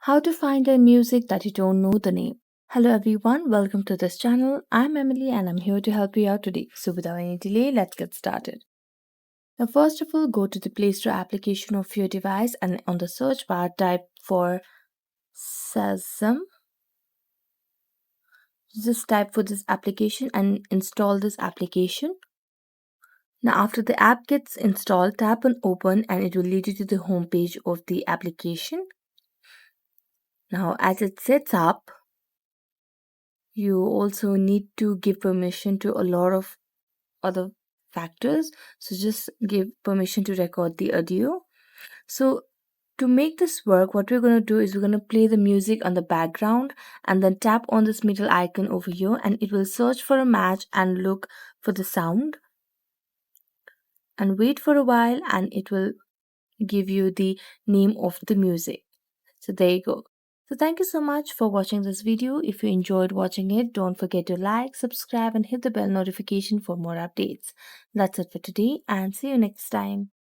How to find a music that you don't know the name. Hello everyone, welcome to this channel. I'm Emily and I'm here to help you out today. So without any delay, let's get started. Now first of all, go to the Play Store application of your device and on the search bar type for Sesam. Just type for this application and install this application. Now after the app gets installed, tap on open and it will lead you to the home page of the application. Now as it sets up, you also need to give permission to a lot of other factors. So just give permission to record the audio. So to make this work, what we're going to do is we're going to play the music on the background and then tap on this middle icon over here and it will search for a match and look for the sound and wait for a while and it will give you the name of the music. So there you go. So thank you so much for watching this video. If you enjoyed watching it, don't forget to like, subscribe and hit the bell notification for more updates. That's it for today and see you next time.